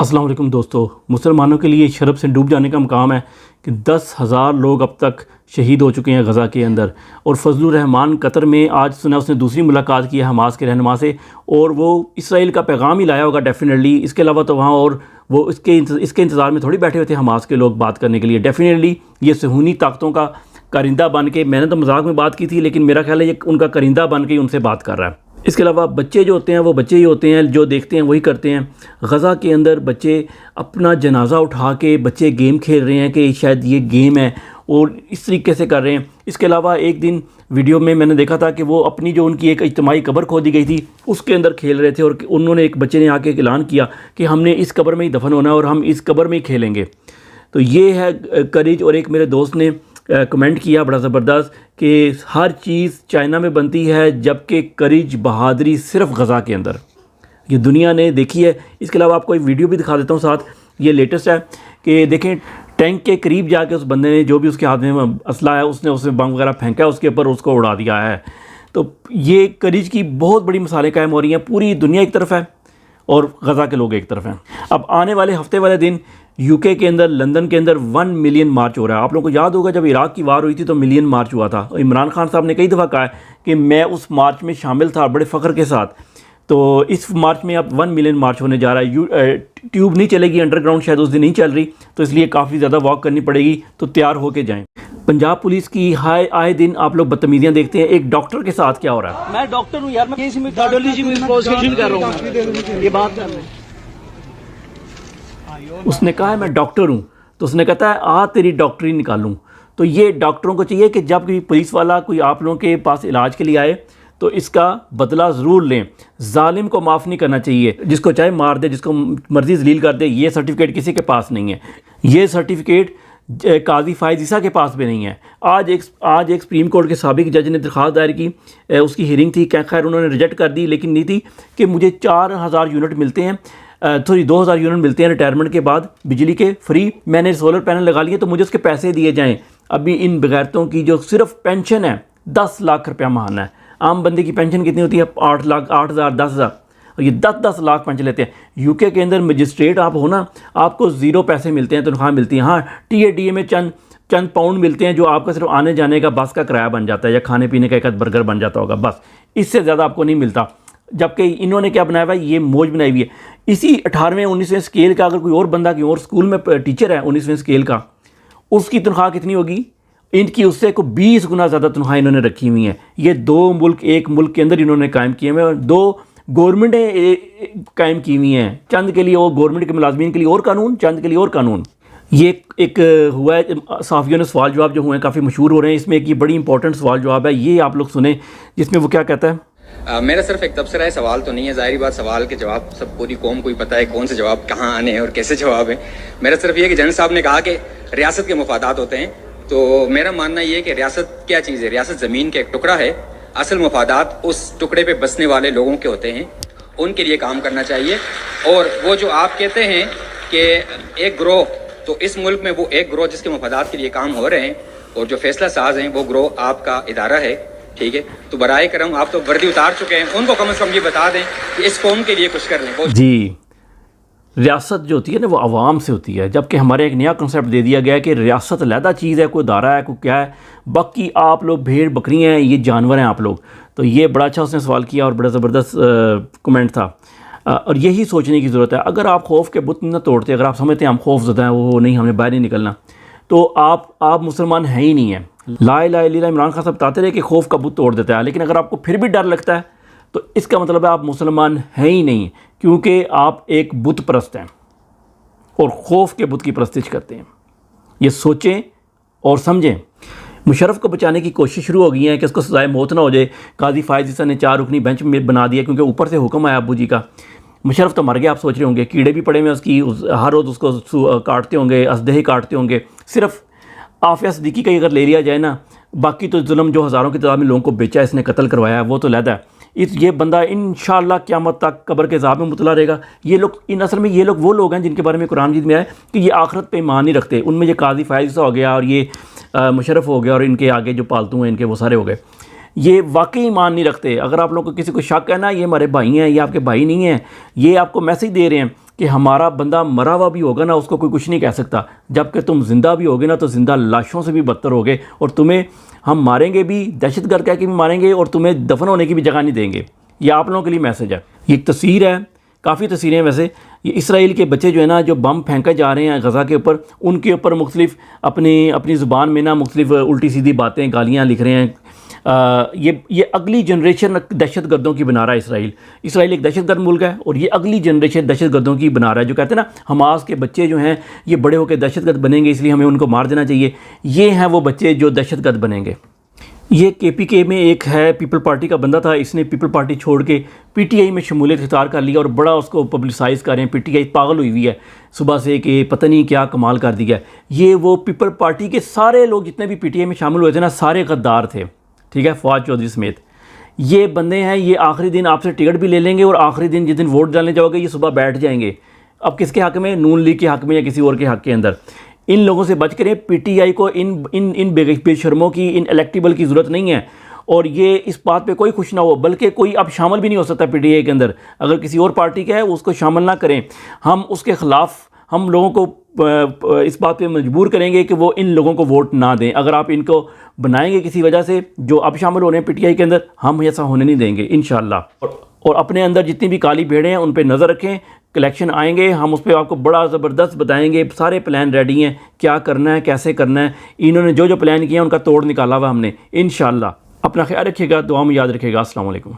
अस्सलाम वालेकुम दोस्तों, मुसलमानों के लिए शर्फ से डूब जाने का मकाम है कि 10,000 लोग अब तक शहीद हो चुके हैं गज़ा के अंदर। और फजलुर रहमान कतर में आज सुना उसने दूसरी मुलाकात की है हमास के रहनुमा से, और वो इसराइल का पैगाम ही लाया होगा डेफिनेटली। इसके अलावा तो वहाँ और वो इसके इंतज़ार में थोड़ी बैठे हुए थे हमास के लोग बात करने के लिए। डेफिनेटली ये सहूनी ताकतों का करिंदा बन के, मैंने तो मजाक में बात की थी लेकिन मेरा ख्याल है ये उनका करिंदा बन के ही उनसे बात कर रहा है। इसके अलावा बच्चे जो होते हैं वो बच्चे ही होते हैं, जो देखते हैं वही करते हैं। गज़ा के अंदर बच्चे अपना जनाजा उठा के बच्चे गेम खेल रहे हैं कि शायद ये गेम है, और इस तरीके से कर रहे हैं। इसके अलावा एक दिन वीडियो में मैंने देखा था कि वो अपनी जो उनकी एक इज्तिमाई कब्र खोदी गई थी उसके अंदर खेल रहे थे, और उन्होंने एक बच्चे ने आके ऐलान किया कि हमने इस कब्र में ही दफन होना है और हम इस कब्र में ही खेलेंगे। तो ये है करेज। और एक मेरे दोस्त ने कमेंट किया बड़ा ज़बरदस्त कि हर चीज़ चाइना में बनती है जबकि करेज बहादुरी सिर्फ गज़ा के अंदर ये दुनिया ने देखी है। इसके अलावा आपको एक वीडियो भी दिखा देता हूँ साथ, ये लेटेस्ट है कि देखें टैंक के करीब जाके उस बंदे ने, जो भी उसके हाथ में असला है, उसने उसे बम वगैरह फेंका उसके ऊपर, उसको उड़ा दिया है। तो ये करेज की बहुत बड़ी मिसालें कायम हो रही हैं। पूरी दुनिया एक तरफ है और गज़ा के लोग एक तरफ हैं। अब आने वाले हफ्ते वाले दिन यूके के अंदर, लंदन के अंदर 1 मिलियन मार्च हो रहा है। आप लोगों को याद होगा जब इराक की वार हुई थी तो मिलियन मार्च हुआ था। इमरान खान साहब ने कई दफ़ा कहा है कि मैं उस मार्च में शामिल था बड़े फ़ख्र के साथ। तो इस मार्च में अब 1 मिलियन मार्च होने जा रहा है। ट्यूब नहीं चलेगी अंडरग्राउंड, शायद उस दिन नहीं चल रही, तो इसलिए काफ़ी ज़्यादा वॉक करनी पड़ेगी, तो तैयार होके जाएँ। पंजाब पुलिस की आए दिन आप लोग बदतमीजियाँ देखते हैं। एक डॉक्टर के साथ क्या हो रहा है। मैं डॉक्टर हूँ यार, मैं केस में कार्डियोलॉजी में प्रोसिक्यूशन कर रहा हूँ, ये बात कर रहे हैं। उसने कहा है मैं डॉक्टर हूँ, तो उसने कहता है आ तेरी डॉक्टरी निकालूं। तो ये डॉक्टरों को चाहिए कि जब कोई पुलिस वाला कोई आप लोगों के पास इलाज के लिए आए तो इसका बदला ज़रूर लें। जालिम को माफ़ नहीं करना चाहिए, जिसको चाहे मार दे, जिसको मर्ज़ी जलील कर दे। ये सर्टिफिकेट किसी के पास नहीं है, ये सर्टिफिकेट काजी फायज़ ईसा के पास भी नहीं है। आज एक सुप्रीम कोर्ट के साबिक जज ने दरख्वास्त दायर की, उसकी हियरिंग थी, क्या खैर उन्होंने रिजेक्ट कर दी, लेकिन नहीं थी कि मुझे 4000 यूनिट मिलते हैं, 2000 यूनिट मिलते हैं रिटायरमेंट के बाद बिजली के फ्री। मैंने सोलर पैनल लगा लिए तो मुझे उसके पैसे दिए जाएं। अभी इन बगैरतों की जो सिर्फ पेंशन है 10 लाख रुपया माहाना है। आम बंदे की पेंशन कितनी होती है? 8 लाख, 8000, 10,000, और ये 10-10 लाख पेंशन लेते हैं। यूके के अंदर मजिस्ट्रेट आप हो ना, आपको ज़ीरो पैसे मिलते हैं, तनख्वाह मिलती है। हाँ, टीएडीए में चंद पाउंड मिलते हैं जो आपका सिर्फ आने जाने का बस का किराया बन जाता है, या खाने पीने का एक बर्गर बन जाता होगा, बस। इससे ज़्यादा आपको नहीं मिलता। जबकि इन्होंने क्या बनाया हुआ है, ये मौज बनाई हुई है। इसी 18वें 19वें स्केल का अगर कोई और बंदा कहीं और स्कूल में टीचर है 19वें स्केल का, उसकी तनख्वाह कितनी होगी? इनकी उससे को 20 गुना ज़्यादा तनख्वाह इन्होंने रखी हुई है। ये 2 मुल्क एक मुल्क के अंदर इन्होंने कायम किए हुए, और 2 गवर्नमेंटें कायम की हुई हैं। चंद के लिए और गवर्नमेंट के मुलाजमीन के लिए और कानून, चंद के लिए और कानून। ये एक हुआ है, साफ़ियों ने सवाल जवाब जो हुए हैं काफ़ी मशहूर हो रहे हैं। इसमें एक ये बड़ी इंपॉर्टेंट सवाल जवाब है, ये आप लोग सुने, जिसमें वो क्या कहता है। मेरा सिर्फ एक तबसरा है, सवाल तो नहीं है। ज़ाहिर बात सवाल के जवाब सब पूरी कौम को ही पता है, कौन से जवाब कहाँ आने हैं और कैसे जवाब हैं। मेरा सिर्फ ये कि जन साहब ने कहा कि रियासत के मफादात होते हैं, तो मेरा मानना ये है कि रियासत क्या चीज़ है? रियासत ज़मीन का एक टुकड़ा है। असल मफादात उस टुकड़े पे बसने वाले लोगों के होते हैं, उनके लिए काम करना चाहिए। और वो जो आप कहते हैं कि एक ग्रोह, तो इस मुल्क में वो एक ग्रोह जिसके मफादात के लिए काम हो रहे हैं, और जो फैसला साज हैं वो ग्रोह आपका इदारा है, ठीक है। तो बराए करम आप तो वर्दी उतार चुके हैं, उनको कम से कम ये बता दें कि इस कौम के लिए कुछ कर लें। जी, रियासत जो होती है ना वो आवाम से होती है, जबकि हमारे एक नया कंसेप्ट दे दिया गया है कि रियासत अलहदा चीज़ है, कोई दायरा है, कोई क्या है, बाकी आप लोग भेड़ बकरी हैं, ये जानवर हैं आप लोग। तो ये बड़ा अच्छा उसने सवाल किया और बड़ा ज़बरदस्त कमेंट था। और यही सोचने की ज़रूरत है। अगर आप खौफ के बुत न तोड़ते, अगर आप समझते हैं हम खौफ ज़दा हैं, वो नहीं, हमने बाहर नहीं निकलना, तो आप मुसलमान हैं ही नहीं हैं। ला इलाहा इल्लल्लाह इमरान खान साहब बताते रहे कि खौफ का बुत तोड़ देता है, लेकिन अगर आपको फिर भी डर लगता है तो इसका मतलब है आप मुसलमान हैं ही नहीं, क्योंकि आप एक बुत परस्त हैं और खौफ के बुत की परस्तिश करते हैं। ये सोचें और समझें। मुशर्रफ को बचाने की कोशिश शुरू हो गई है कि उसको सज़ाए मौत ना हो जाए। काजी फायज़ ईसा ने 4 रुकनी बेंच में बना दिया, क्योंकि ऊपर से हुक्म आया अबू जी का। मुशर्रफ तो मर गया, आप सोच रहे होंगे, कीड़े भी पड़े हुए उसकी, हर रोज़ उसको काटते होंगे, असदहे काटते होंगे। सिर्फ आफिया सिद्दीकी का अगर ले लिया जाए ना, बाकी तो जुल्म जो हज़ारों की तादाद में लोगों को बेचा, इसने कत्ल करवाया, वो तो लहदा है। ये बंदा इंशाअल्लाह क़यामत तक कब्र के अज़ाब में मुतला रहेगा। ये लोग असल में ये लोग वो लोग हैं जिनके बारे में कुरान मजीद में आया कि ये आखिरत पे ईमान नहीं रखते। उनमें ये काजी फायज़ हो गया, और ये मुशर्रफ हो गया, और इनके आगे जो पालतू हैं इनके वो सारे हो गए। ये वाकई ईमान नहीं रखते। अगर आप लोग को किसी को शक है ना, ये हमारे भाई हैं, ये आपके भाई नहीं हैं, ये आपको मैसेज दे रहे हैं कि हमारा बंदा मरा हुआ भी होगा ना, उसको कोई कुछ नहीं कह सकता, जबकि तुम ज़िंदा भी होगे ना तो ज़िंदा लाशों से भी बदतर होगे, और तुम्हें हम मारेंगे भी, दहशतगर्द कह के भी मारेंगे, और तुम्हें दफन होने की भी जगह नहीं देंगे। ये आप लोगों के लिए मैसेज है। ये एक तस्वीर है, काफ़ी तस्वीरें हैं वैसे। ये इसराइल के बच्चे जो है ना, जो बम फेंके जा रहे हैं गज़ा के ऊपर, उनके ऊपर मुख्तलिफ अपनी ज़ुबान में ना मुख्तलिफ उल्टी सीधी बातें, गालियाँ लिख रहे हैं। ये अगली जनरेशन दहशतगर्दों की बना रहा है इसराइल एक दहशतगर्द मुल्क है, और ये अगली जनरेशन दहशतगर्दों की बना रहा है। जो कहते हैं ना हमास के बच्चे जो हैं ये बड़े होकर दहशतगर्द बनेंगे, इसलिए हमें उनको मार देना चाहिए। ये हैं वो बच्चे जो दहशतगर्द बनेंगे। ये KPK में एक है, पीपल पार्टी का बंदा था, इसने पीपल पार्टी छोड़ के PTI में शमूलियत इख्तियार कर लिया और बड़ा उसको पब्लिसाइज़ कर रहे हैं। PTI पागल हुई हुई है सुबह से कि पता नहीं क्या कमाल कर दिया। ये वो पीपल पार्टी के सारे लोग जितने भी PTI में शामिल हुए थे ना, सारे गद्दार थे, ठीक है, फवाद चौधरी समेत। ये बंदे हैं, ये आखिरी दिन आपसे टिकट भी ले लेंगे, और आखिरी दिन जिस दिन वोट डालने जाओगे ये सुबह बैठ जाएंगे। अब किसके हक़ में? नून लीग के हक़ में या किसी और के हक़ के अंदर। इन लोगों से बच करें। PTI को इन बेशर्मों की, इन इलेक्टेबल की ज़रूरत नहीं है, और ये इस बात पे कोई खुश ना हो, बल्कि कोई अब शामिल भी नहीं हो सकता PTI के अंदर। अगर किसी और पार्टी का है उसको शामिल ना करें। हम उसके ख़िलाफ़, हम लोगों को इस बात पे मजबूर करेंगे कि वो इन लोगों को वोट ना दें। अगर आप इनको बनाएंगे किसी वजह से जो अब शामिल हो रहे हैं PTI के अंदर, हम ऐसा होने नहीं देंगे इंशाअल्लाह। और अपने अंदर जितनी भी काली भेड़ें हैं उन पे नज़र रखें। कलेक्शन आएंगे, हम उस पर आपको बड़ा ज़बरदस्त बताएंगे। सारे प्लान रेडी हैं, क्या करना है, कैसे करना है। इन्होंने जो जो प्लान किया उनका तोड़ निकाला हुआ हमने इंशाअल्लाह। अपना ख्याल रखिएगा, दुआ में याद रखिएगा। अस्सलाम वालेकुम।